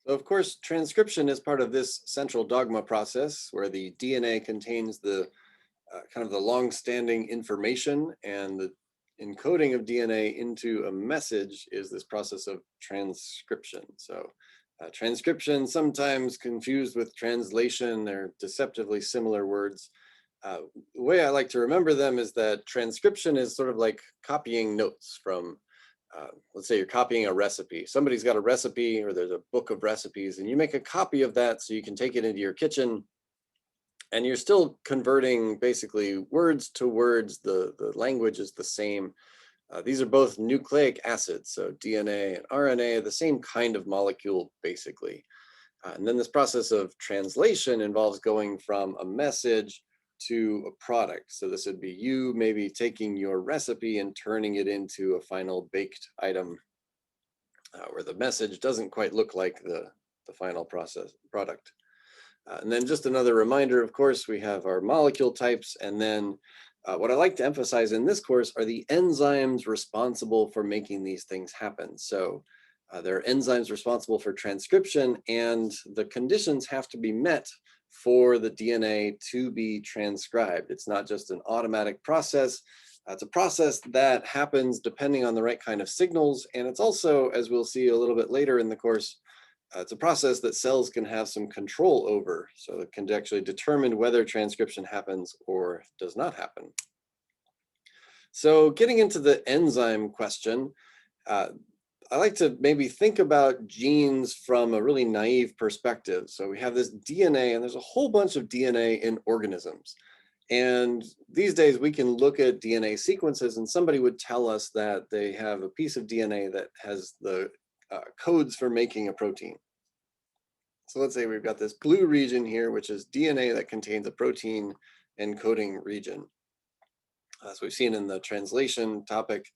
So of course, transcription is part of this central dogma process where the DNA contains the kind of the long-standing information, and the encoding of DNA into a message is this process of transcription. So transcription, sometimes confused with translation, they're deceptively similar words. The way I like to remember them is that transcription is sort of like copying notes from, let's say you're copying a recipe. Somebody's got a recipe or there's a book of recipes and you make a copy of that so you can take it into your kitchen, and you're still converting basically words to words. The language is the same. These are both nucleic acids, so DNA and RNA, the same kind of molecule basically. And then this process of translation involves going from a message to a product. So this would be you maybe taking your recipe and turning it into a final baked item, where the message doesn't quite look like the final product. And then just another reminder, of course, we have our molecule types. And then what I like to emphasize in this course are the enzymes responsible for making these things happen. So there are enzymes responsible for transcription, and the conditions have to be met for the DNA to be transcribed. It's not just an automatic process. It's a process that happens depending on the right kind of signals. And it's also, as we'll see a little bit later in the course, it's a process that cells can have some control over, so it can actually determine whether transcription happens or does not happen. So getting into the enzyme question, I like to maybe think about genes from a really naive perspective. So we have this DNA, and there's a whole bunch of DNA in organisms. And these days we can look at DNA sequences and somebody would tell us that they have a piece of DNA that has the codes for making a protein. So let's say we've got this blue region here, which is DNA that contains a protein encoding region. As we've seen in the translation topic,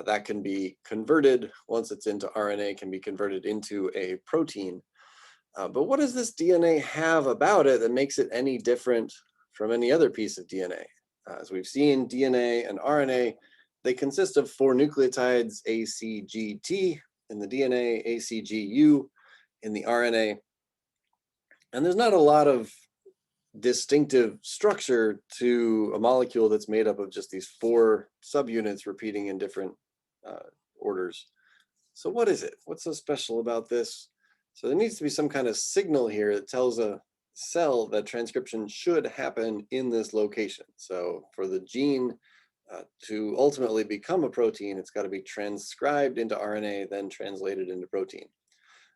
that can be converted once it's into RNA, can be converted into a protein. But what does this DNA have about it that makes it any different from any other piece of DNA? As we've seen, DNA and RNA, they consist of 4 nucleotides, ACGT in the DNA, ACGU in the RNA. And there's not a lot of distinctive structure to a molecule that's made up of just these 4 subunits repeating in different orders. So what is it? What's so special about this? So there needs to be some kind of signal here that tells a cell that transcription should happen in this location. So for the gene to ultimately become a protein, it's got to be transcribed into RNA, then translated into protein.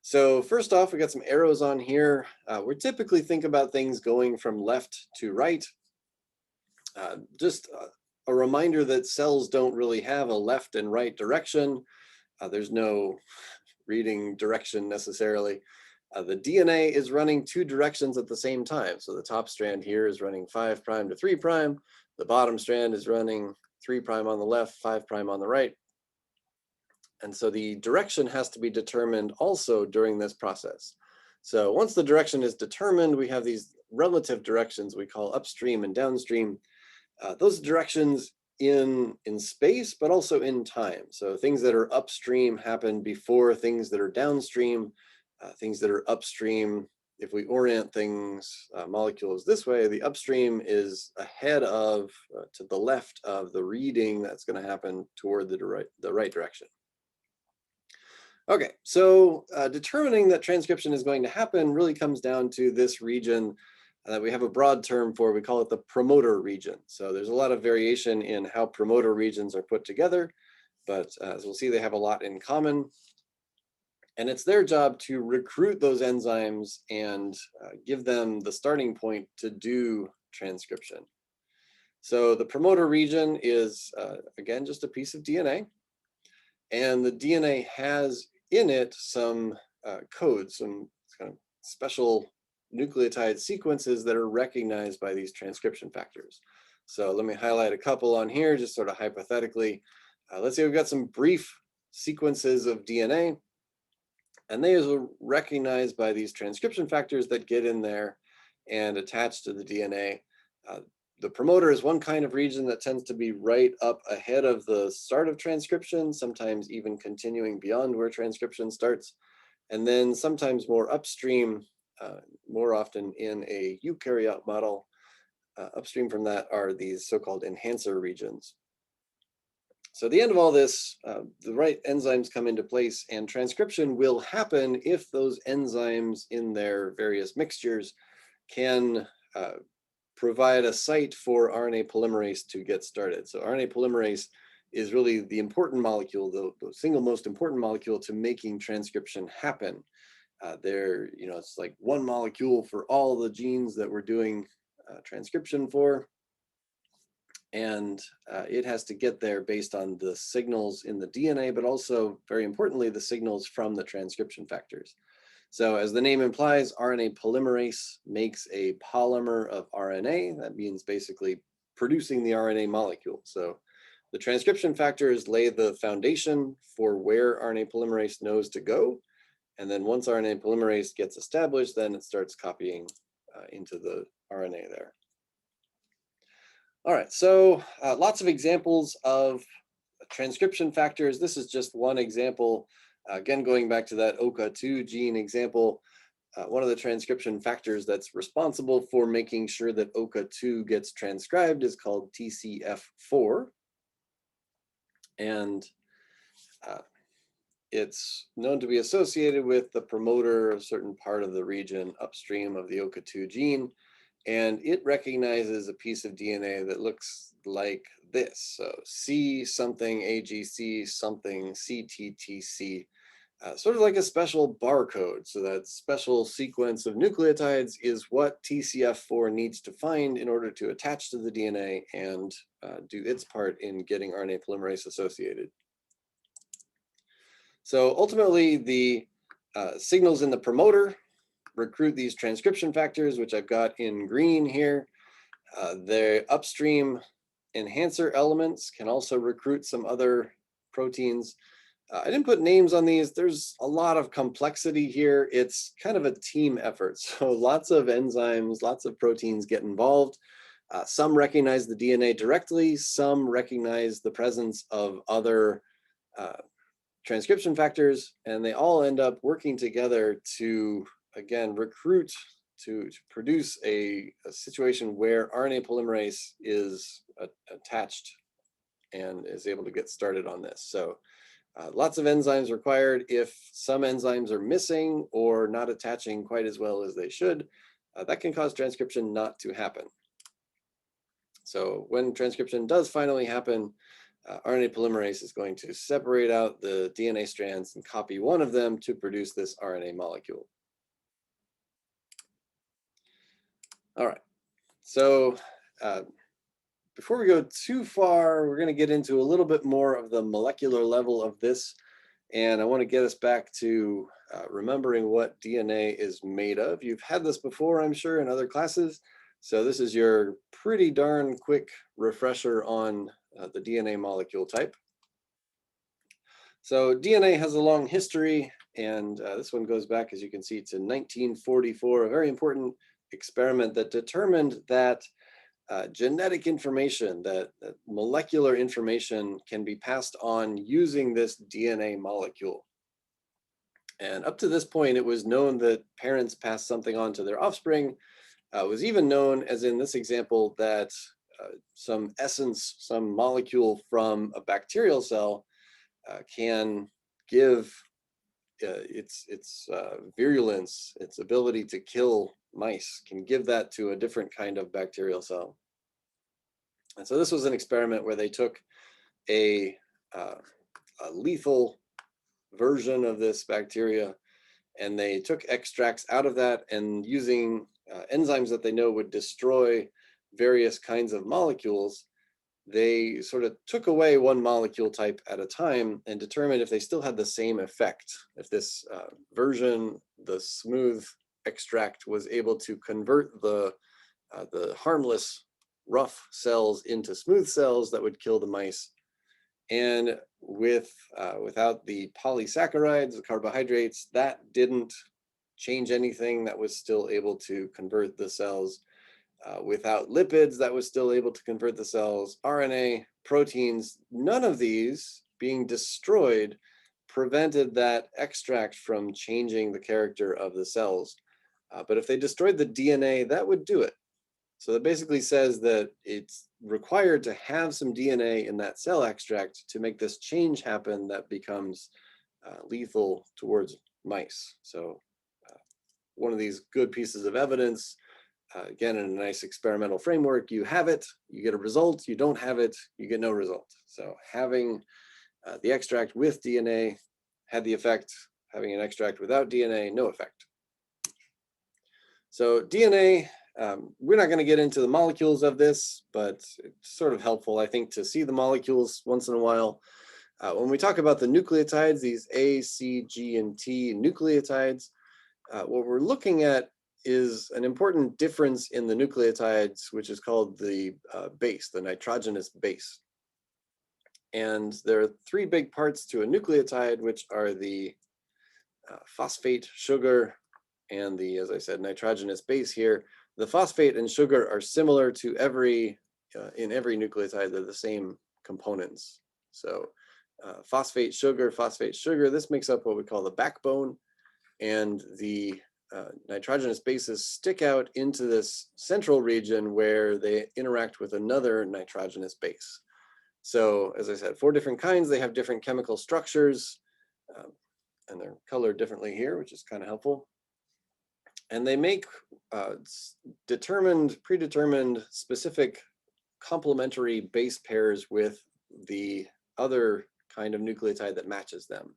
So first off, we got some arrows on here. We typically think about things going from left to right. Just a reminder that cells don't really have a left and right direction. There's no reading direction necessarily. The DNA is running 2 directions at the same time. So the top strand here is running 5' to 3'. The bottom strand is running 3' on the left, 5' on the right. And so the direction has to be determined also during this process. So once the direction is determined, we have these relative directions we call upstream and downstream. Those directions in space, but also in time. So things that are upstream happen before things that are downstream. Things that are upstream, if we orient things, molecules this way, the upstream is ahead of, to the left of the reading that's going to happen toward the right direction. Okay, so determining that transcription is going to happen really comes down to this region that we have a broad term for. We call it the promoter region. So there's a lot of variation in how promoter regions are put together, but as we'll see, they have a lot in common. And it's their job to recruit those enzymes and give them the starting point to do transcription. So the promoter region is, again, just a piece of DNA. And the DNA has in it some codes, some kind of special nucleotide sequences that are recognized by these transcription factors. So let me highlight a couple on here, just sort of hypothetically. Let's say we've got some brief sequences of DNA, and they are recognized by these transcription factors that get in there and attach to the DNA. The promoter is one kind of region that tends to be right up ahead of the start of transcription, sometimes even continuing beyond where transcription starts. And then sometimes more upstream, more often in a eukaryote model, upstream from that are these so-called enhancer regions. So at the end of all this, the right enzymes come into place, and transcription will happen if those enzymes in their various mixtures can provide a site for RNA polymerase to get started. So RNA polymerase is really the important molecule, the single most important molecule to making transcription happen. It's like one molecule for all the genes that we're doing transcription for. And it has to get there based on the signals in the DNA, but also, very importantly, the signals from the transcription factors. So as the name implies, RNA polymerase makes a polymer of RNA. That means basically producing the RNA molecule. So the transcription factors lay the foundation for where RNA polymerase knows to go. And then once RNA polymerase gets established, then it starts copying into the RNA there. All right, so lots of examples of transcription factors. This is just one example. Again, going back to that OCA2 gene example, one of the transcription factors that's responsible for making sure that OCA2 gets transcribed is called TCF4. And it's known to be associated with the promoter, a certain part of the region upstream of the OCA2 gene. And it recognizes a piece of DNA that looks like this. So C something AGC something CTTC, sort of like a special barcode. So that special sequence of nucleotides is what TCF4 needs to find in order to attach to the DNA and do its part in getting RNA polymerase associated. So ultimately, the signals in the promoter recruit these transcription factors, which I've got in green here. The upstream enhancer elements can also recruit some other proteins. I didn't put names on these. There's a lot of complexity here. It's kind of a team effort. So lots of enzymes, lots of proteins get involved. Some recognize the DNA directly. Some recognize the presence of other transcription factors, and they all end up working together to, again, recruit to produce a situation where RNA polymerase is attached and is able to get started on this. So lots of enzymes required. If some enzymes are missing or not attaching quite as well as they should, that can cause transcription not to happen. So when transcription does finally happen, RNA polymerase is going to separate out the DNA strands and copy one of them to produce this RNA molecule. All right, so before we go too far, we're going to get into a little bit more of the molecular level of this. And I want to get us back to remembering what DNA is made of. You've had this before, I'm sure, in other classes. So this is your pretty darn quick refresher on the DNA molecule type. So DNA has a long history, and this one goes back, as you can see, to 1944, a very important experiment that determined that genetic information, that molecular information can be passed on using this DNA molecule. And up to this point, it was known that parents pass something on to their offspring. It was even known, as in this example, that some essence, some molecule from a bacterial cell can give its virulence, its ability to kill mice, can give that to a different kind of bacterial cell. And so this was an experiment where they took a lethal version of this bacteria, and they took extracts out of that, and using enzymes that they know would destroy various kinds of molecules, they sort of took away one molecule type at a time and determined if they still had the same effect. If this version, the smooth extract, was able to convert the harmless rough cells into smooth cells that would kill the mice. And without the polysaccharides, the carbohydrates, that didn't change anything. That was still able to convert the cells. Without lipids, that was still able to convert the cells. RNA, proteins, none of these being destroyed prevented that extract from changing the character of the cells. But if they destroyed the DNA, that would do it. So that basically says that it's required to have some DNA in that cell extract to make this change happen that becomes lethal towards mice. So one of these good pieces of evidence, again, in a nice experimental framework, you have it, you get a result, you don't have it, you get no result. So having the extract with DNA had the effect, having an extract without DNA, no effect. So DNA, we're not going to get into the molecules of this, but it's sort of helpful, I think, to see the molecules once in a while. When we talk about the nucleotides, these A, C, G, and T nucleotides, what we're looking at is an important difference in the nucleotides, which is called the base, the nitrogenous base. And there are three big parts to a nucleotide, which are the phosphate, sugar, and the, as I said, nitrogenous base here. The phosphate and sugar are similar to in every nucleotide, they're the same components. So phosphate, sugar, this makes up what we call the backbone. And the nitrogenous bases stick out into this central region where they interact with another nitrogenous base. So as I said, 4 different kinds, they have different chemical structures, and they're colored differently here, which is kind of helpful. And they make predetermined specific complementary base pairs with the other kind of nucleotide that matches them.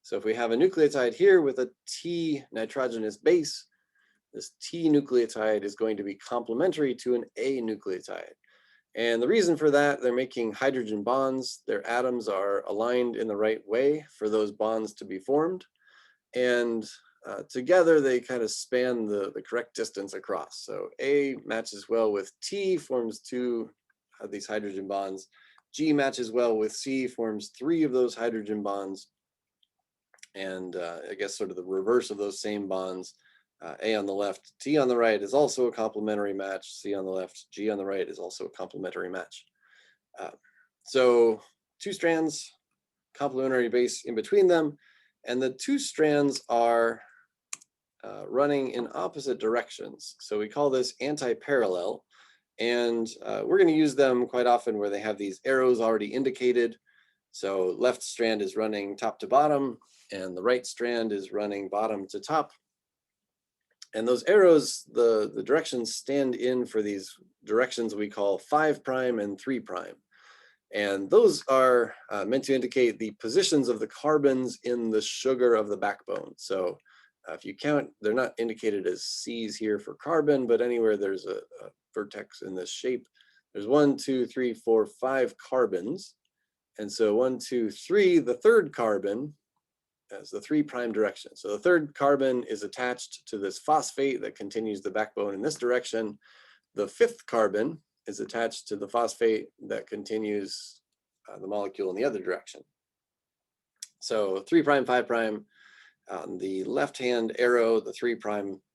So if we have a nucleotide here with a T nitrogenous base, this T nucleotide is going to be complementary to an A nucleotide. And the reason for that, they're making hydrogen bonds. Their atoms are aligned in the right way for those bonds to be formed. And together they kind of span the correct distance across. So A matches well with T, forms 2 of these hydrogen bonds. G matches well with C, forms 3 of those hydrogen bonds. And I guess sort of the reverse of those same bonds, A on the left, T on the right is also a complementary match. C on the left, G on the right is also a complementary match. So 2 strands, complementary base in between them, and the 2 strands are running in opposite directions. So we call this anti-parallel, and we're going to use them quite often where they have these arrows already indicated. So left strand is running top to bottom, and the right strand is running bottom to top. And those arrows, the directions stand in for these directions we call 5' and 3'. And those are meant to indicate the positions of the carbons in the sugar of the backbone. So if you count, they're not indicated as C's here for carbon, but anywhere there's a vertex in this shape, there's 1, 2, 3, 4, 5 carbons. And so 1, 2, 3, the third carbon as the 3' direction. So the third carbon is attached to this phosphate that continues the backbone in this direction. The 5th carbon is attached to the phosphate that continues the molecule in the other direction. So 3', 5', on the left-hand arrow, the 3'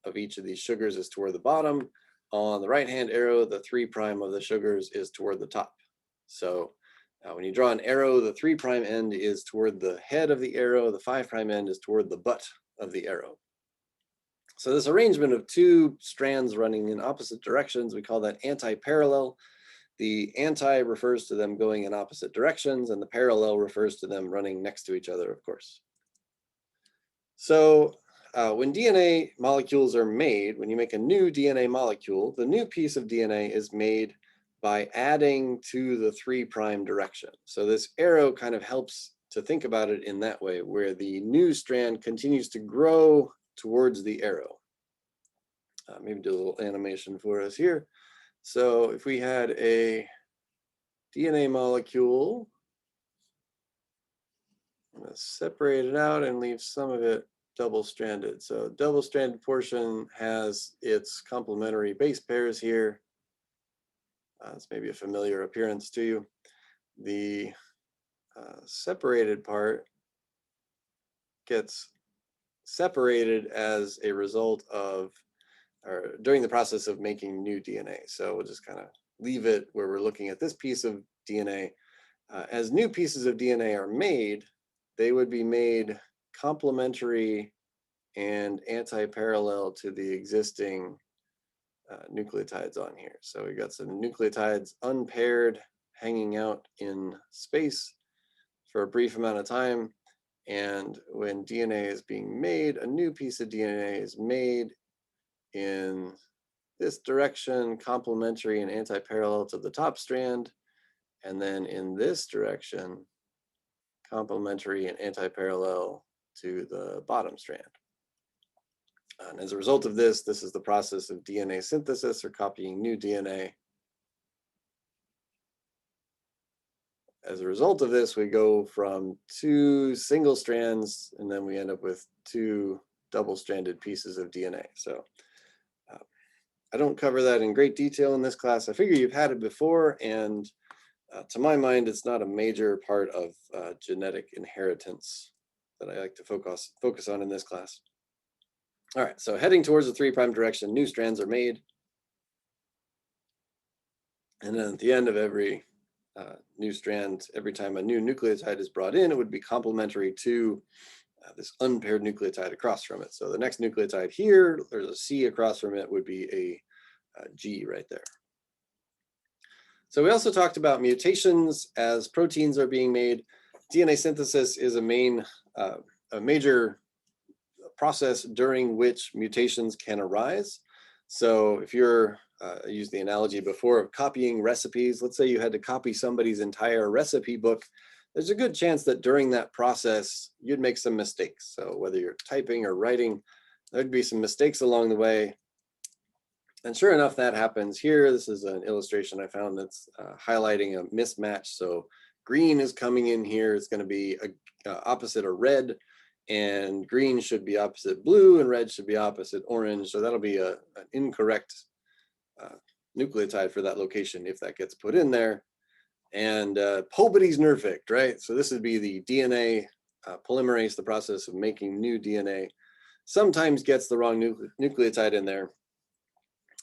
of each of these sugars is toward the bottom. On the right-hand arrow, the 3' of the sugars is toward the top. So when you draw an arrow, the 3' end is toward the head of the arrow, the 5' end is toward the butt of the arrow. So this arrangement of 2 strands running in opposite directions, we call that anti-parallel. The anti refers to them going in opposite directions, and the parallel refers to them running next to each other, of course. So when DNA molecules are made, when you make a new DNA molecule, the new piece of DNA is made by adding to the 3' direction. So this arrow kind of helps to think about it in that way, where the new strand continues to grow towards the arrow. Maybe do a little animation for us here. So if we had a DNA molecule, I'm going to separate it out and leave some of it double-stranded. So double-stranded portion has its complementary base pairs here. It's maybe a familiar appearance to you. The separated part gets separated as a result of, or during the process of making new DNA. So we'll just kind of leave it where we're looking at this piece of DNA. As new pieces of DNA are made, they would be made complementary and anti-parallel to the existing nucleotides on here. So we got some nucleotides unpaired, hanging out in space for a brief amount of time. And when DNA is being made, a new piece of DNA is made in this direction, complementary and anti-parallel to the top strand. And then in this direction, complementary and anti-parallel to the bottom strand. And as a result of this, this is the process of DNA synthesis, or copying new DNA. As a result of this, we go from 2 single strands, and then we end up with 2 double-stranded pieces of DNA. So I don't cover that in great detail in this class. I figure you've had it before, and to my mind, it's not a major part of genetic inheritance that I like to focus on in this class. All right, so heading towards the 3' direction, new strands are made. And then at the end of every new strand, every time a new nucleotide is brought in, it would be complementary to this unpaired nucleotide across from it. So the next nucleotide here, there's a C across from it, would be a G right there. So we also talked about mutations as proteins are being made. DNA synthesis is a major process during which mutations can arise. So if you're, I used the analogy before of copying recipes. Let's say you had to copy somebody's entire recipe book. There's a good chance that during that process, you'd make some mistakes. So whether you're typing or writing, there'd be some mistakes along the way. And sure enough, that happens here. This is an illustration I found that's highlighting a mismatch. So green is coming in here. It's going to be opposite of red, and green should be opposite blue, and red should be opposite orange. So that'll be an incorrect nucleotide for that location if that gets put in there. And nobody's perfect, right? So this would be the DNA polymerase, the process of making new DNA. Sometimes gets the wrong nucleotide in there.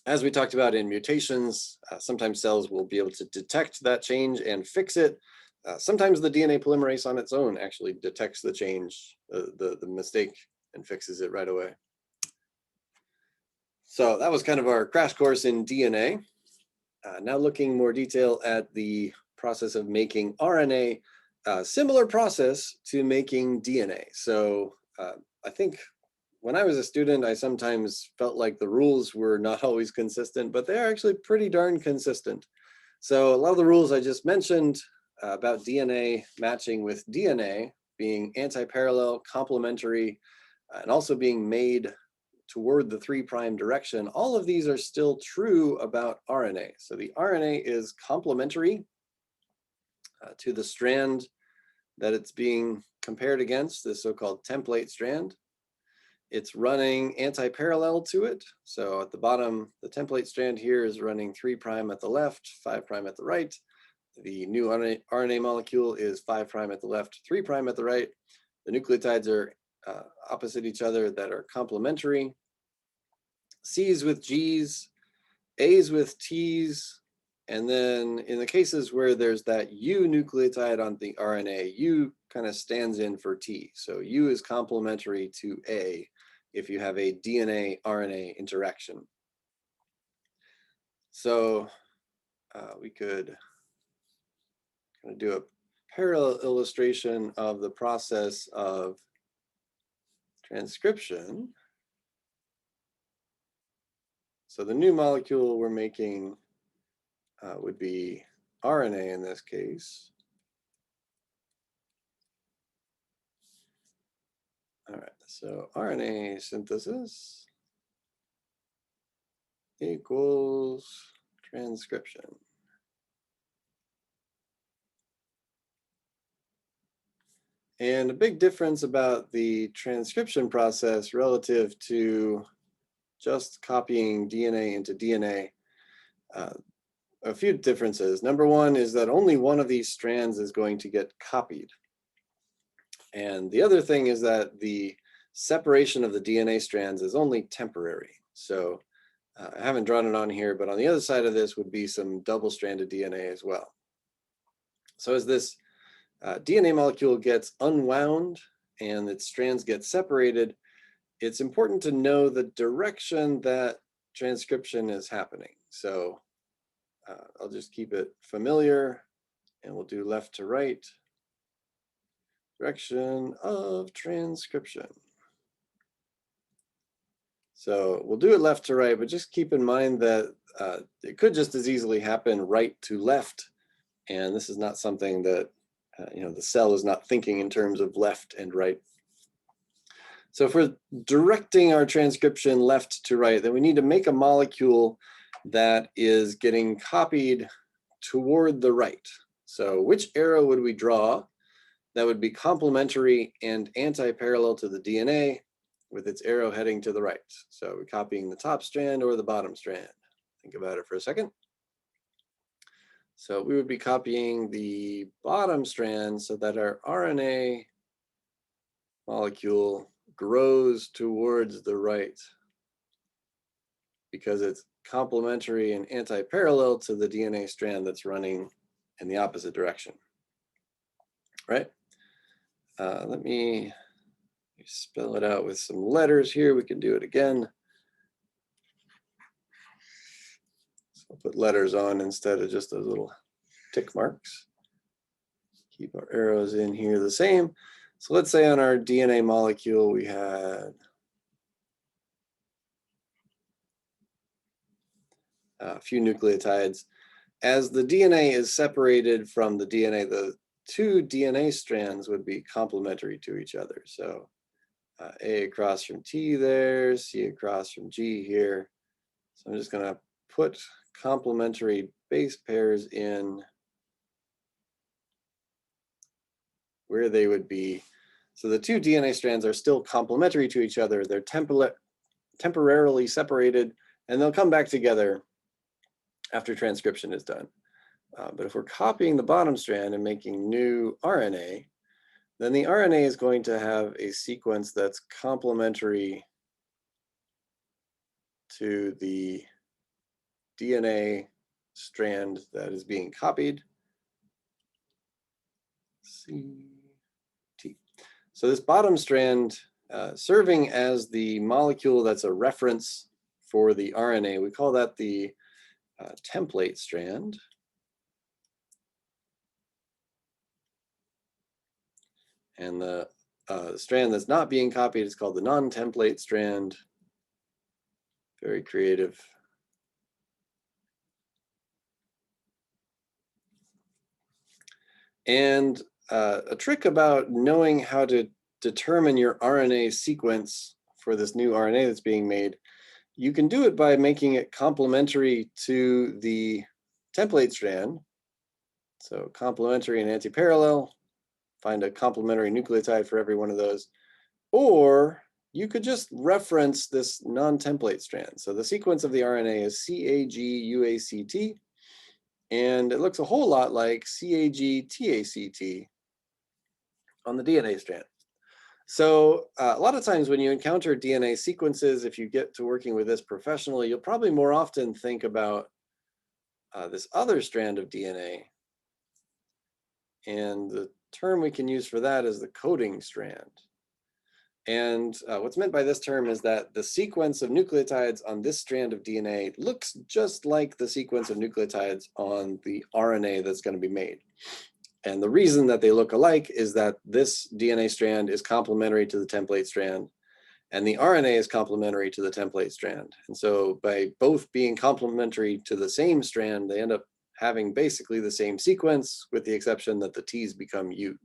As we talked about in mutations, sometimes cells will be able to detect that change and fix it. Sometimes the DNA polymerase on its own actually detects the change, the mistake, and fixes it right away. So that was kind of our crash course in DNA. Now looking more detail at the process of making RNA, similar process to making DNA. So I think when I was a student, I sometimes felt like the rules were not always consistent, but they're actually pretty darn consistent. So a lot of the rules I just mentioned about DNA matching with DNA being anti-parallel, complementary, and also being made toward the 3' direction, all of these are still true about RNA. So the RNA is complementary to the strand that it's being compared against, the so-called template strand. It's running anti-parallel to it. So at the bottom, the template strand here is running 3' at the left, 5' at the right. The new RNA molecule is 5' at the left, 3' at the right. The nucleotides are opposite each other that are complementary. C's with G's, A's with T's, and then in the cases where there's that U nucleotide on the RNA, U kind of stands in for T. So U is complementary to A if you have a DNA RNA interaction. So we could kind of do a parallel illustration of the process of transcription. So the new molecule we're making would be RNA in this case. All right, so RNA synthesis equals transcription. And a big difference about the transcription process relative to just copying DNA into DNA, a few differences. Number one is that only one of these strands is going to get copied. And the other thing is that the separation of the DNA strands is only temporary. So I haven't drawn it on here, but on the other side of this would be some double-stranded DNA as well. So as this DNA molecule gets unwound and its strands get separated, it's important to know the direction that transcription is happening. So I'll just keep it familiar and we'll do left to right. Direction of transcription. So we'll do it left to right, but just keep in mind that it could just as easily happen right to left. And this is not something that, the cell is not thinking in terms of left and right. So if we're directing our transcription left to right, then we need to make a molecule that is getting copied toward the right. So which arrow would we draw that would be complementary and anti-parallel to the DNA with its arrow heading to the right? So are we copying the top strand or the bottom strand? Think about it for a second. So we would be copying the bottom strand so that our RNA molecule grows towards the right because it's complementary and anti-parallel to the DNA strand that's running in the opposite direction, right? Let me spell it out with some letters here. We can do it again. So I'll put letters on instead of just those little tick marks. Keep our arrows in here the same. So let's say on our DNA molecule, we had a few nucleotides. As the DNA is separated from the DNA, the two DNA strands would be complementary to each other. So A across from T there, C across from G here. So I'm just going to put complementary base pairs in where they would be. So the two DNA strands are still complementary to each other. They're temporarily separated, and they'll come back together after transcription is done. But if we're copying the bottom strand and making new RNA, then the RNA is going to have a sequence that's complementary to the DNA strand that is being copied. CT. So this bottom strand, serving as the molecule that's a reference for the RNA, we call that the template strand. And the strand that's not being copied is called the non-template strand. Very creative. And a trick about knowing how to determine your RNA sequence for this new RNA that's being made, you can do it by making it complementary to the template strand. So complementary and anti-parallel, find a complementary nucleotide for every one of those. Or you could just reference this non-template strand. So the sequence of the RNA is CAG-UACT, and it looks a whole lot like CAG-TACT on the DNA strand. So a lot of times when you encounter DNA sequences, if you get to working with this professionally, you'll probably more often think about this other strand of DNA. And the term we can use for that is the coding strand. And what's meant by this term is that the sequence of nucleotides on this strand of DNA looks just like the sequence of nucleotides on the RNA that's going to be made. And the reason that they look alike is that this DNA strand is complementary to the template strand, and the RNA is complementary to the template strand. And so by both being complementary to the same strand, they end up having basically the same sequence, with the exception that the T's become U's.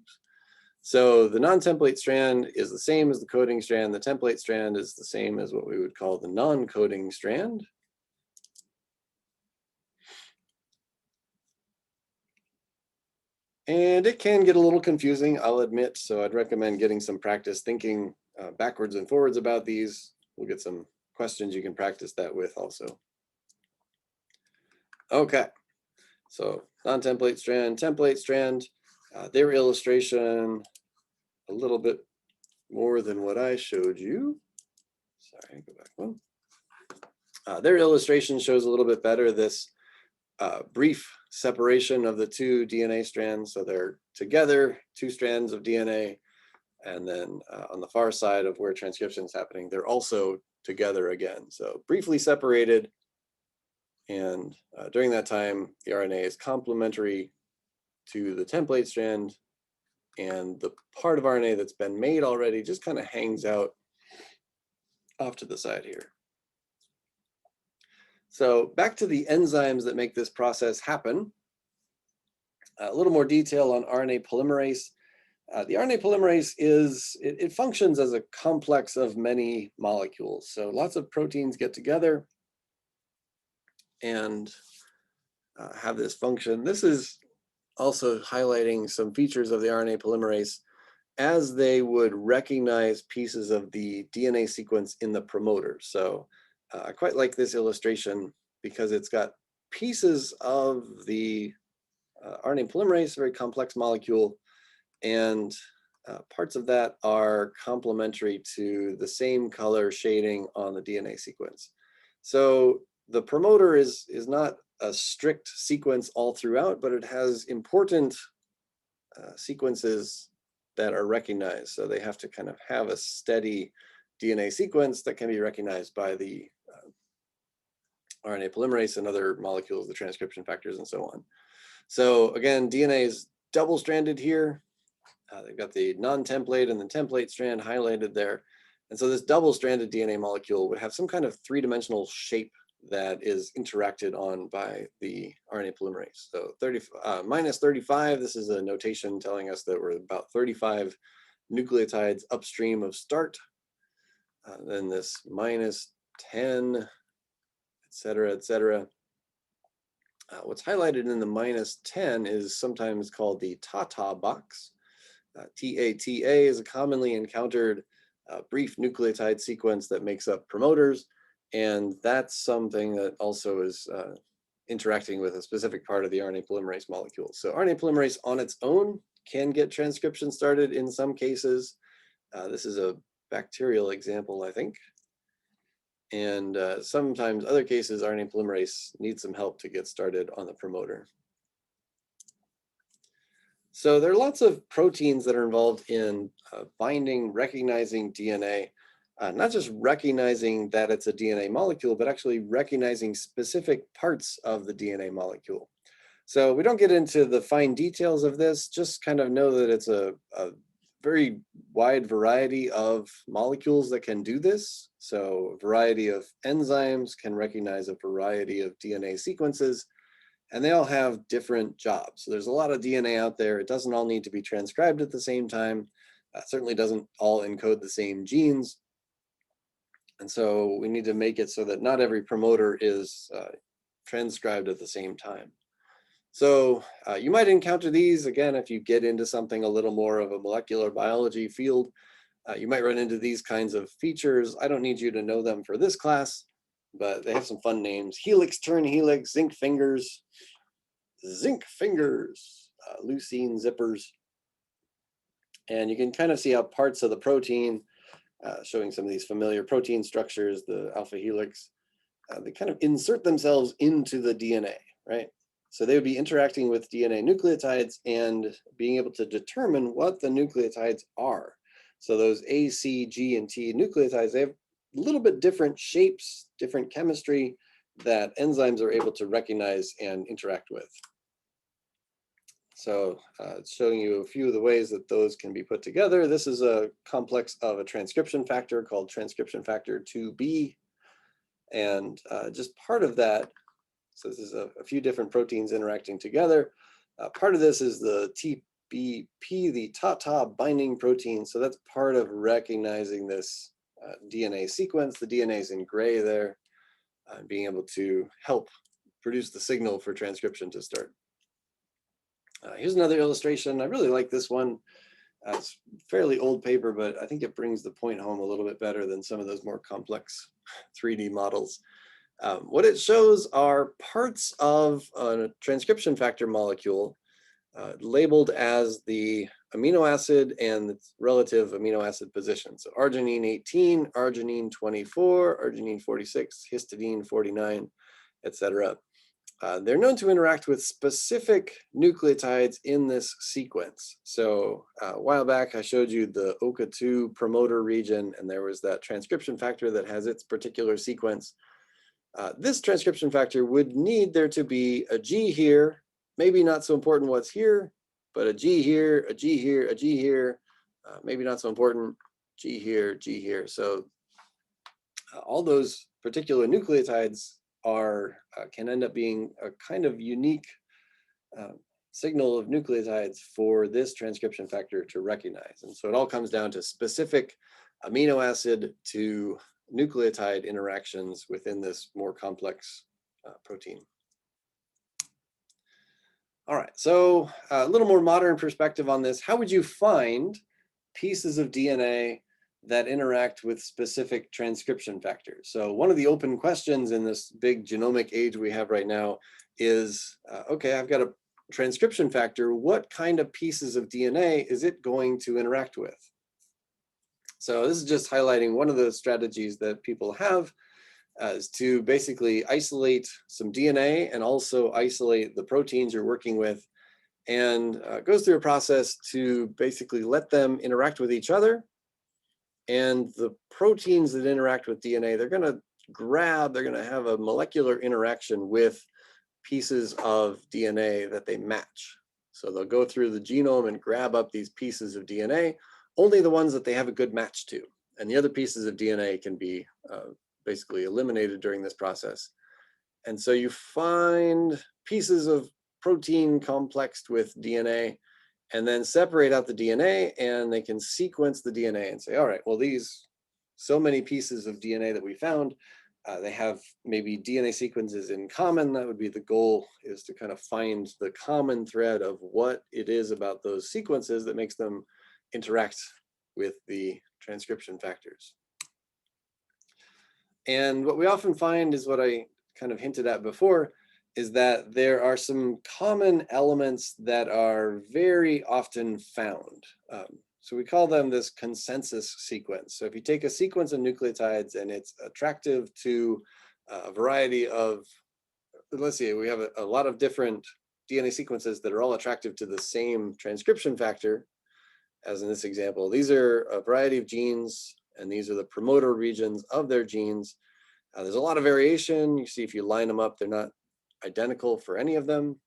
So the non-template strand is the same as the coding strand. The template strand is the same as what we would call the non-coding strand. And it can get a little confusing, I'll admit, so I'd recommend getting some practice thinking backwards and forwards about these. We'll get some questions you can practice that with also. Okay, so non-template strand, template strand, their illustration a little bit more than what I showed you. Sorry, go back one. Their illustration shows a little bit better this brief separation of the two DNA strands. So they're together, two strands of DNA. And then on the far side of where transcription is happening, they're also together again. So briefly separated. And during that time, the RNA is complementary to the template strand. And the part of RNA that's been made already just kind of hangs out off to the side here. So back to the enzymes that make this process happen. A little more detail on RNA polymerase. The RNA polymerase it functions as a complex of many molecules. So lots of proteins get together and have this function. This is also highlighting some features of the RNA polymerase as they would recognize pieces of the DNA sequence in the promoter. So I quite like this illustration because it's got pieces of the RNA polymerase, a very complex molecule, and parts of that are complementary to the same color shading on the DNA sequence. So the promoter is not a strict sequence all throughout, but it has important sequences that are recognized. So they have to kind of have a steady DNA sequence that can be recognized by the RNA polymerase and other molecules, the transcription factors and so on. So again, DNA is double-stranded here. They've got the non-template and the template strand highlighted there. And so this double-stranded DNA molecule would have some kind of three-dimensional shape that is interacted on by the RNA polymerase. So minus 35, this is a notation telling us that we're about 35 nucleotides upstream of start. Then this minus 10, et cetera, et cetera. What's highlighted in the minus 10 is sometimes called the TATA box. TATA is a commonly encountered brief nucleotide sequence that makes up promoters. And that's something that also is interacting with a specific part of the RNA polymerase molecule. So RNA polymerase on its own can get transcription started in some cases. This is a bacterial example, I think. And sometimes other cases, RNA polymerase needs some help to get started on the promoter. So there are lots of proteins that are involved in binding, recognizing DNA. Not just recognizing that it's a DNA molecule, but actually recognizing specific parts of the DNA molecule. So we don't get into the fine details of this, just kind of know that it's a very wide variety of molecules that can do this. So a variety of enzymes can recognize a variety of DNA sequences, and they all have different jobs. So there's a lot of DNA out there. It doesn't all need to be transcribed at the same time. Certainly doesn't all encode the same genes. And so we need to make it so that not every promoter is transcribed at the same time. So you might encounter these, again, if you get into something a little more of a molecular biology field. You might run into these kinds of features. I don't need you to know them for this class, but they have some fun names. Helix, turn helix, zinc fingers, leucine zippers. And you can kind of see how parts of the protein, showing some of these familiar protein structures, the alpha helix, they kind of insert themselves into the DNA, right? So they would be interacting with DNA nucleotides and being able to determine what the nucleotides are. So those A, C, G, and T nucleotides, they have a little bit different shapes, different chemistry that enzymes are able to recognize and interact with. So it's showing you a few of the ways that those can be put together. This is a complex of a transcription factor called transcription factor 2B. And just part of that, so this is a few different proteins interacting together. Part of this is the TBP, the TATA binding protein. So that's part of recognizing this DNA sequence. The DNA is in gray there, being able to help produce the signal for transcription to start. Here's another illustration. I really like this one. It's fairly old paper, but I think it brings the point home a little bit better than some of those more complex 3D models. What it shows are parts of a transcription factor molecule labeled as the amino acid and its relative amino acid position. So arginine 18, arginine 24, arginine 46, histidine 49, etc. they're known to interact with specific nucleotides in this sequence. So a while back, I showed you the OCA2 promoter region, and there was that transcription factor that has its particular sequence. This transcription factor would need there to be a G here, maybe not so important what's here, but a G here, a G here, a G here, maybe not so important, G here, G here. So all those particular nucleotides are can end up being a kind of unique signal of nucleotides for this transcription factor to recognize. And so it all comes down to specific amino acid to nucleotide interactions within this more complex protein. All right, so a little more modern perspective on this. How would you find pieces of DNA that interact with specific transcription factors? So one of the open questions in this big genomic age we have right now is, okay, I've got a transcription factor. What kind of pieces of DNA is it going to interact with? So this is just highlighting one of the strategies that people have is to basically isolate some DNA and also isolate the proteins you're working with, and goes through a process to basically let them interact with each other. And the proteins that interact with DNA, they're going to have a molecular interaction with pieces of DNA that they match. So they'll go through the genome and grab up these pieces of DNA, only the ones that they have a good match to. And the other pieces of DNA can be basically eliminated during this process. And so you find pieces of protein complexed with DNA, and then separate out the DNA, and they can sequence the DNA and say, all right, well, these so many pieces of DNA that we found, they have maybe DNA sequences in common. That would be the goal, is to kind of find the common thread of what it is about those sequences that makes them interact with the transcription factors. And what we often find is what I kind of hinted at before, is that there are some common elements that are very often found. So we call them this consensus sequence. So if you take a sequence of nucleotides and it's attractive to a variety of, let's see, we have a lot of different DNA sequences that are all attractive to the same transcription factor, as in this example. These are a variety of genes, and these are the promoter regions of their genes. There's a lot of variation. You see, if you line them up, they're not identical for any of them.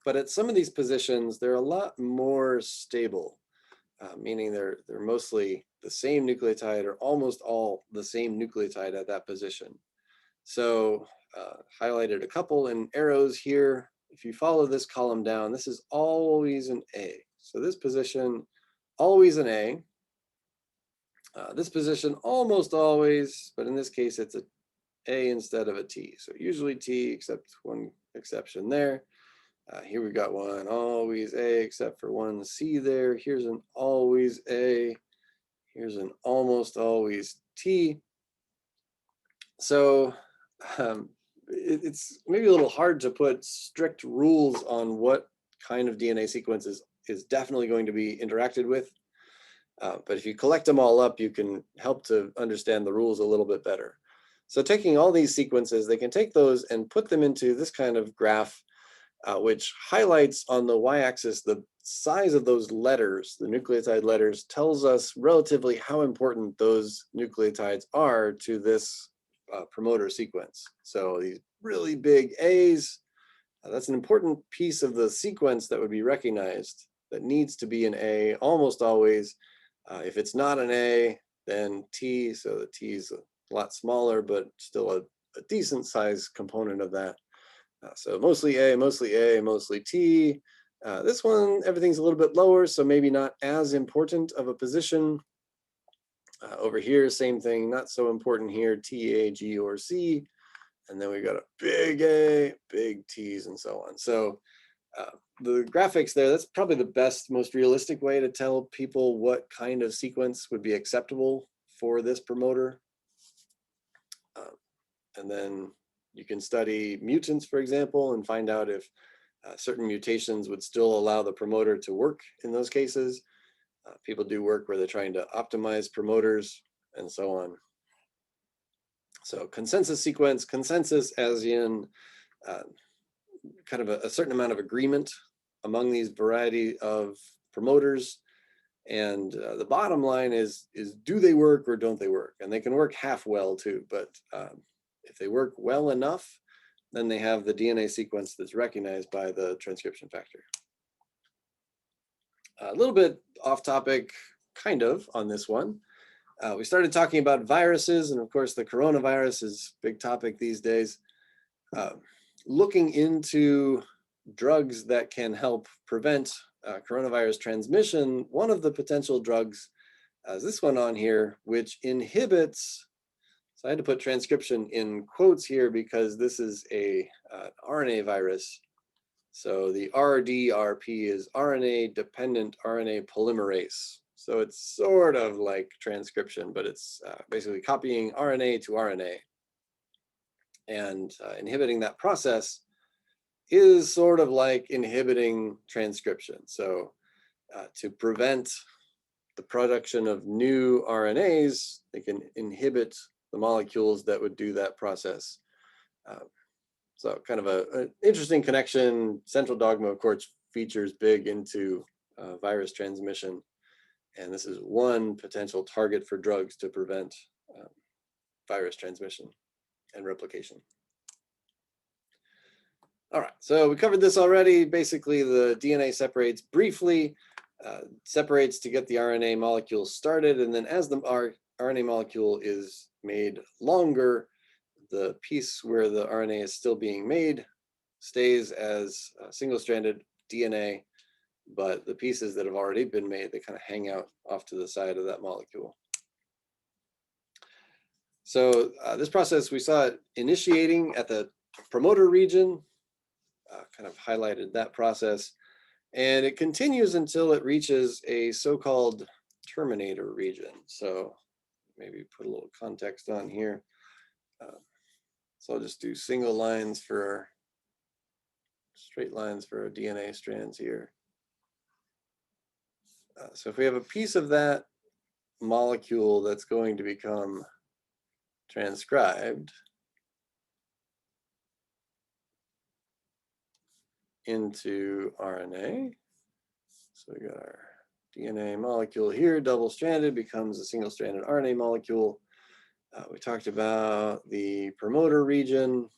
But at some of these positions, they're a lot more stable, meaning they're mostly the same nucleotide, or almost all the same nucleotide at that position. So highlighted a couple in arrows here. If you follow this column down, this is always an A. So this position, always an A. This position, almost always, but in this case, it's an A instead of a T. So usually T, except one exception there. Here we've got one always A, except for one C there. Here's an always A. Here's an almost always T. So it's maybe a little hard to put strict rules on what kind of DNA sequence is definitely going to be interacted with. But if you collect them all up, you can help to understand the rules a little bit better. So taking all these sequences, they can take those and put them into this kind of graph, which highlights on the y-axis the size of those letters, the nucleotide letters, tells us relatively how important those nucleotides are to this promoter sequence. So these really big A's, that's an important piece of the sequence that would be recognized, that needs to be an A almost always. If it's not an A, then T, so the T is a lot smaller, but still a decent size component of that. So mostly A, mostly A, mostly T. This one, everything's a little bit lower, so maybe not as important of a position. Over here, same thing, not so important here, T, A, G, or C. And then we got a big A, big T's, and so on. So the graphics there, that's probably the best, most realistic way to tell people what kind of sequence would be acceptable for this promoter. And then you can study mutants, for example, and find out if certain mutations would still allow the promoter to work in those cases. People do work where they're trying to optimize promoters and so on. So consensus sequence, consensus as in kind of a certain amount of agreement among these variety of promoters. And the bottom line is do they work or don't they work? And they can work half well too, but if they work well enough, then they have the DNA sequence that's recognized by the transcription factor. A little bit off topic, kind of, on this one. We started talking about viruses, and of course the coronavirus is a big topic these days. Looking into drugs that can help prevent coronavirus transmission, one of the potential drugs is this one on here, which inhibits, so I had to put transcription in quotes here because this is a RNA virus. So the RDRP is RNA-dependent RNA polymerase. So it's sort of like transcription, but it's basically copying RNA to RNA. And inhibiting that process is sort of like inhibiting transcription. So to prevent the production of new RNAs, they can inhibit the molecules that would do that process. So kind of an interesting connection. Central dogma, of course, features big into virus transmission. And this is one potential target for drugs to prevent virus transmission and replication. All right, so we covered this already. Basically, the DNA separates briefly, separates to get the RNA molecule started, and then as the RNA molecule is made longer, the piece where the RNA is still being made stays as single-stranded DNA, but the pieces that have already been made, they kind of hang out off to the side of that molecule. So this process, we saw it initiating at the promoter region, kind of highlighted that process, and it continues until it reaches a so-called terminator region. So maybe put a little context on here. So I'll just do single lines for straight lines for our DNA strands here. So if we have a piece of that molecule that's going to become transcribed into RNA, so we got our DNA molecule here, double-stranded, becomes a single-stranded RNA molecule. We talked about the promoter region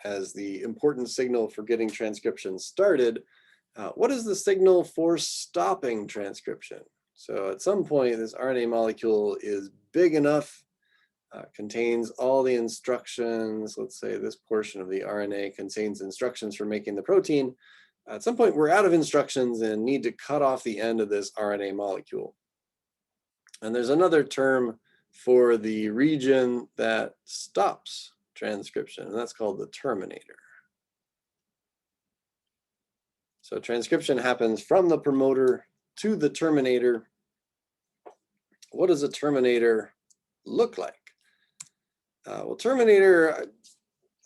as the important signal for getting transcription started. What is the signal for stopping transcription? So at some point, this RNA molecule is big enough, contains all the instructions. Let's say this portion of the RNA contains instructions for making the protein. At some point, we're out of instructions and need to cut off the end of this RNA molecule. And there's another term for the region that stops transcription, and that's called the terminator. So transcription happens from the promoter to the terminator. What does a terminator look like? Well, terminator,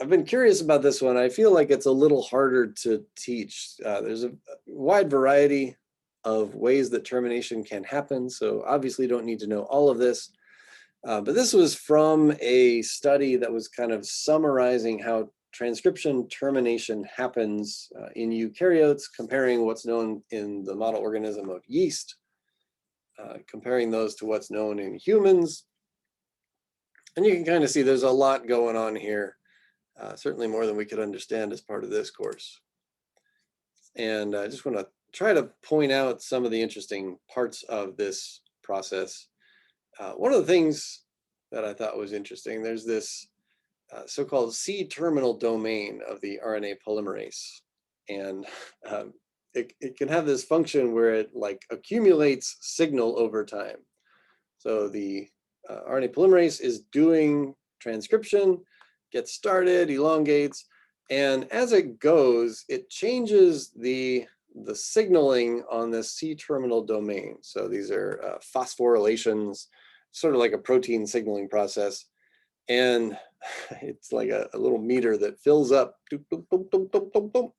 I've been curious about this one. I feel like it's a little harder to teach. There's a wide variety of ways that termination can happen, so obviously you don't need to know all of this. But this was from a study that was kind of summarizing how transcription termination happens in eukaryotes, comparing what's known in the model organism of yeast, comparing those to what's known in humans. And you can kind of see there's a lot going on here, certainly more than we could understand as part of this course. And I just want to try to point out some of the interesting parts of this process. One of the things that I thought was interesting, there's this so-called C-terminal domain of the RNA polymerase. And it can have this function where it like accumulates signal over time. So the RNA polymerase is doing transcription, gets started, elongates, and as it goes, it changes the signaling on this C-terminal domain. So these are phosphorylations, sort of like a protein signaling process. And it's like a little meter that fills up, and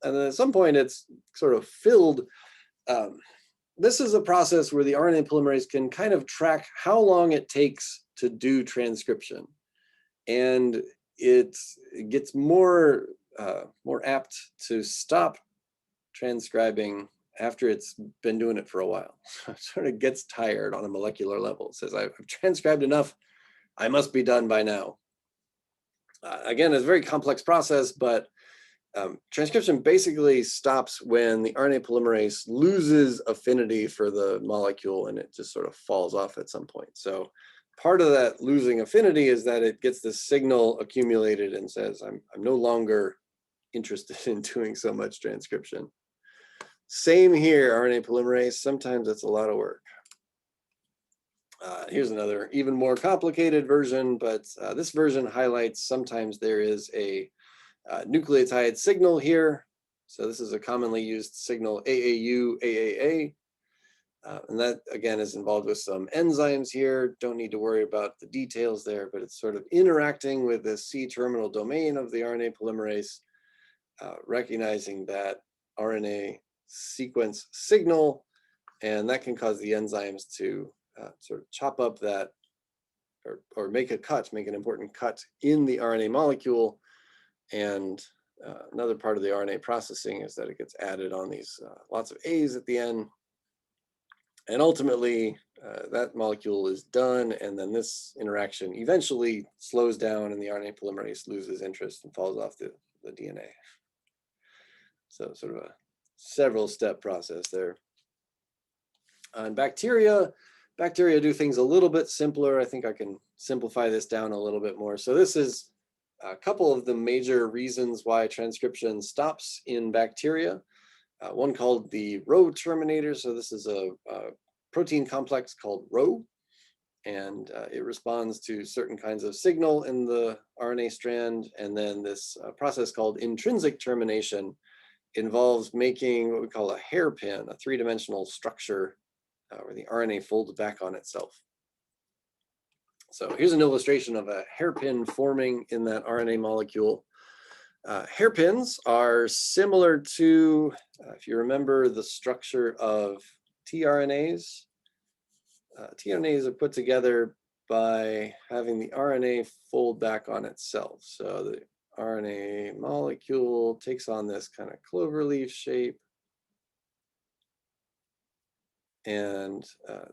then at some point it's sort of filled. This is a process where the RNA polymerase can kind of track how long it takes to do transcription. And it gets more apt to stop transcribing after it's been doing it for a while. So it sort of gets tired on a molecular level. It says, I've transcribed enough, I must be done by now. Again, it's a very complex process, but transcription basically stops when the RNA polymerase loses affinity for the molecule and it just sort of falls off at some point. So part of that losing affinity is that it gets this signal accumulated and says, I'm no longer interested in doing so much transcription. Same here, RNA polymerase, sometimes it's a lot of work. Here's another even more complicated version, but this version highlights sometimes there is a nucleotide signal here. So this is a commonly used signal AAU, AAA. And that, again, is involved with some enzymes here. Don't need to worry about the details there, but it's sort of interacting with the C-terminal domain of the RNA polymerase, recognizing that RNA sequence signal, and that can cause the enzymes to sort of chop up that, or make a cut, make an important cut in the RNA molecule. And another part of the RNA processing is that it gets added on these lots of A's at the end. And ultimately, that molecule is done, and then this interaction eventually slows down and the RNA polymerase loses interest and falls off the DNA. So sort of a several step process there. On bacteria do things a little bit simpler. I think I can simplify this down a little bit more. So this is a couple of the major reasons why transcription stops in bacteria. One called the Rho terminator. So this is a protein complex called Rho, and it responds to certain kinds of signal in the RNA strand. And then this process called intrinsic termination involves making what we call a hairpin, a three-dimensional structure where the RNA folds back on itself. So here's an illustration of a hairpin forming in that RNA molecule. Hairpins are similar to, if you remember the structure of tRNAs. tRNAs are put together by having the RNA fold back on itself. So the RNA molecule takes on this kind of cloverleaf shape. And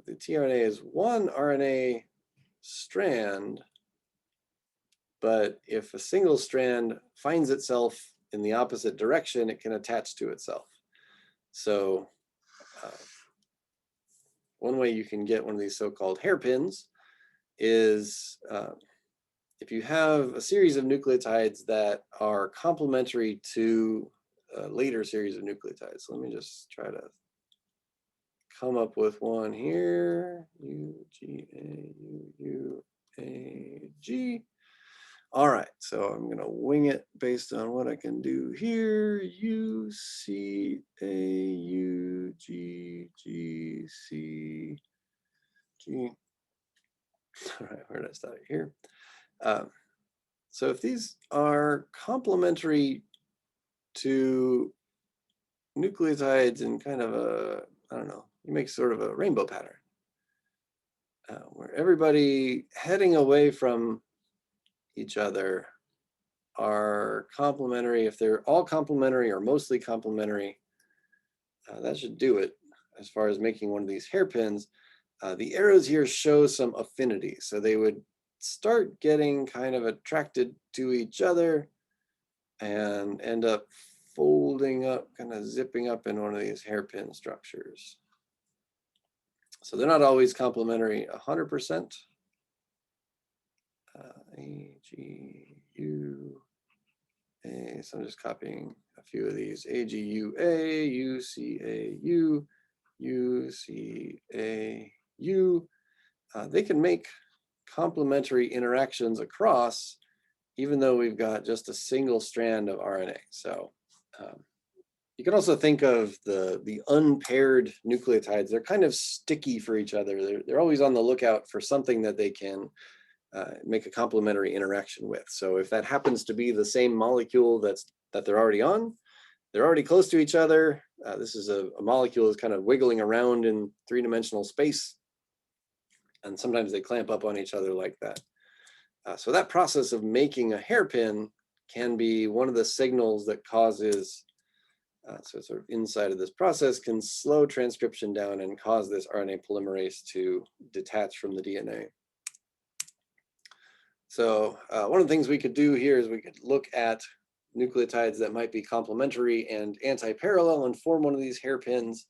the tRNA is one RNA strand, but if a single strand finds itself in the opposite direction, it can attach to itself. So one way you can get one of these so-called hairpins is if you have a series of nucleotides that are complementary to a later series of nucleotides. So let me just try to come up with one here. UGAUUAG. All right, so I'm going to wing it based on what I can do here. UCAUGGCG. All right, where did I start here? So if these are complementary to nucleotides in kind of a, I don't know, you make sort of a rainbow pattern where everybody heading away from each other are complementary. If they're all complementary or mostly complementary, that should do it as far as making one of these hairpins. The arrows here show some affinity. So they would start getting kind of attracted to each other and end up folding up, kind of zipping up in one of these hairpin structures. So they're not always complementary 100%. AGUA, so I'm just copying a few of these. AGUA, UCAU, UCAU. They can make complementary interactions across, even though we've got just a single strand of RNA. So you can also think of the unpaired nucleotides. They're kind of sticky for each other. They're always on the lookout for something that they can make a complementary interaction with. So if that happens to be the same molecule that they're already on, they're already close to each other. This is a molecule that's kind of wiggling around in three-dimensional space. And sometimes they clamp up on each other like that. So that process of making a hairpin can be one of the signals that causes, so sort of inside of this process can slow transcription down and cause this RNA polymerase to detach from the DNA. So one of the things we could do here is we could look at nucleotides that might be complementary and anti-parallel and form one of these hairpins.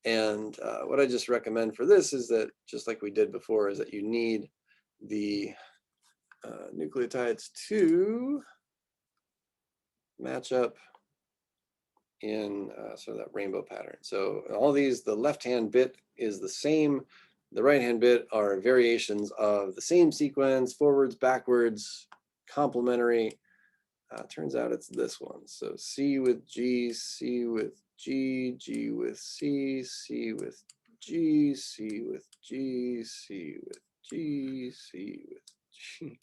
And what I just recommend for this is that, just like we did before, is that you need the nucleotides to match up in sort of that rainbow pattern. So all these, the left-hand bit is the same. The right-hand bit are variations of the same sequence, forwards, backwards, complementary. Turns out it's this one. So C with G, C with G, G with C, C with G, C with G, C with G, C with G,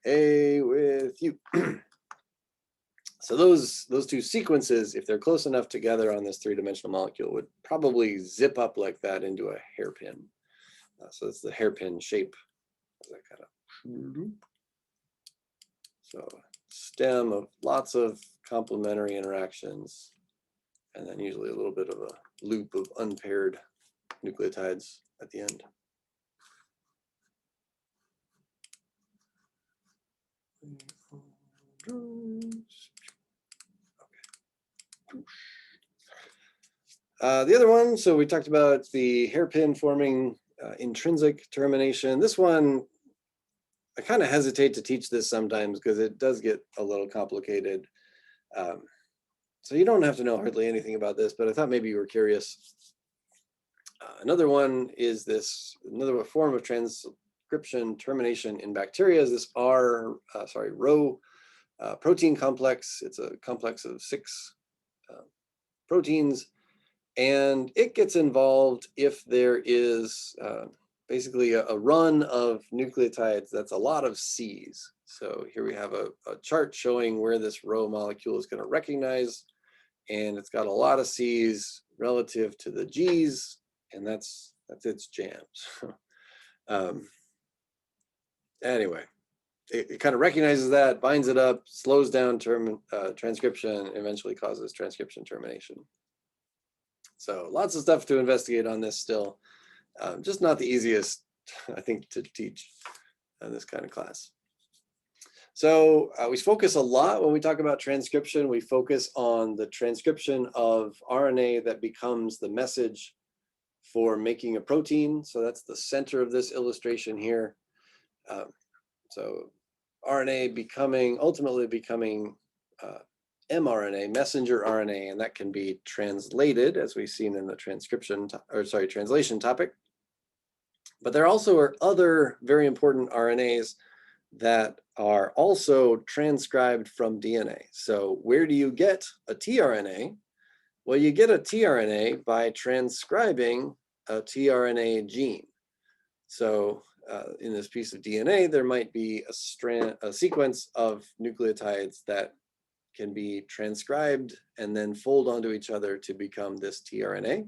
A with U. So those two sequences, if they're close enough together on this three-dimensional molecule, would probably zip up like that into a hairpin. So it's the hairpin shape. That kind of. So stem of lots of complementary interactions, and then usually a little bit of a loop of unpaired nucleotides at the end. The other one, so we talked about the hairpin forming intrinsic termination. This one, I kind of hesitate to teach this sometimes because it does get a little complicated. So you don't have to know hardly anything about this, but I thought maybe you were curious. Another one is this, another form of transcription termination in bacteria is this Rho protein complex. It's a complex of 6 proteins, and it gets involved if there is basically a run of nucleotides that's a lot of C's. So here we have a chart showing where this Rho molecule is going to recognize, and it's got a lot of C's relative to the G's, and that's its jams. Anyway, it kind of recognizes that, binds it up, slows down transcription, eventually causes transcription termination. So lots of stuff to investigate on this still. Just not the easiest, I think, to teach in this kind of class. So we focus a lot when we talk about transcription. We focus on the transcription of RNA that becomes the message for making a protein. So that's the center of this illustration here. So RNA ultimately becoming mRNA, messenger RNA, and that can be translated, as we've seen in the translation topic. But there also are other very important RNAs that are also transcribed from DNA. So where do you get a tRNA? Well, you get a tRNA by transcribing a tRNA gene. So in this piece of DNA, there might be a sequence of nucleotides that can be transcribed and then fold onto each other to become this tRNA.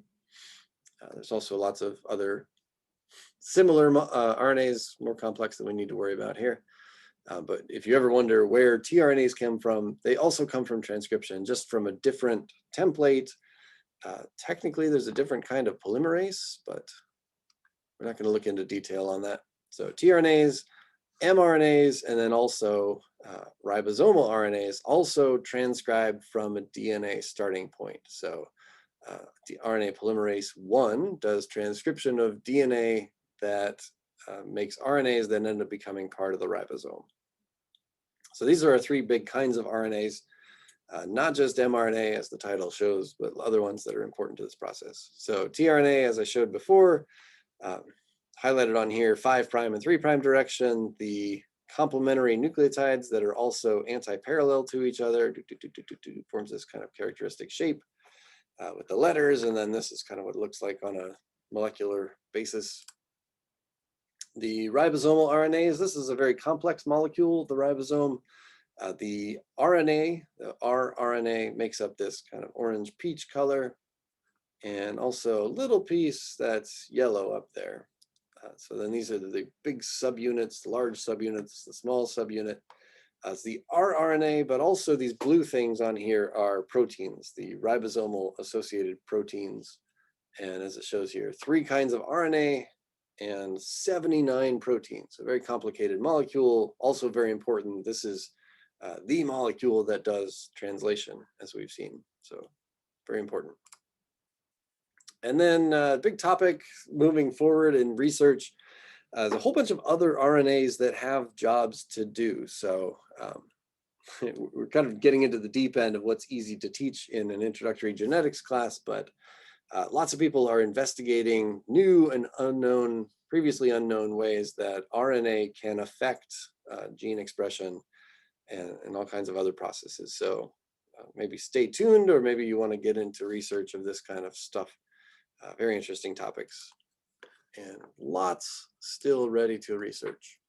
There's also lots of other similar RNAs, more complex than we need to worry about here. But if you ever wonder where tRNAs come from, they also come from transcription, just from a different template. Technically, there's a different kind of polymerase, but we're not going to look into detail on that. So tRNAs, mRNAs, and then also ribosomal RNAs also transcribed from a DNA starting point. So the RNA polymerase 1 does transcription of DNA that makes RNAs that end up becoming part of the ribosome. So these are our 3 big kinds of RNAs, not just mRNA as the title shows, but other ones that are important to this process. So tRNA, as I showed before, highlighted on here, 5' and 3' direction, the complementary nucleotides that are also anti-parallel to each other, forms this kind of characteristic shape with the letters, and then this is kind of what it looks like on a molecular basis. The ribosomal RNAs, this is a very complex molecule, the ribosome. The RNA, the rRNA, makes up this kind of orange-peach color, and also a little piece that's yellow up there. So then these are the big subunits, the large subunits, the small subunit. It's the rRNA, but also these blue things on here are proteins, the ribosomal associated proteins. And as it shows here, 3 kinds of RNA and 79 proteins. A very complicated molecule, also very important. This is the molecule that does translation, as we've seen. So very important. And then big topic moving forward in research, there's a whole bunch of other RNAs that have jobs to do. So we're kind of getting into the deep end of what's easy to teach in an introductory genetics class, but lots of people are investigating new and unknown, previously unknown ways that RNA can affect gene expression and all kinds of other processes. So maybe stay tuned, or maybe you want to get into research of this kind of stuff. Very interesting topics, and lots still ready to research.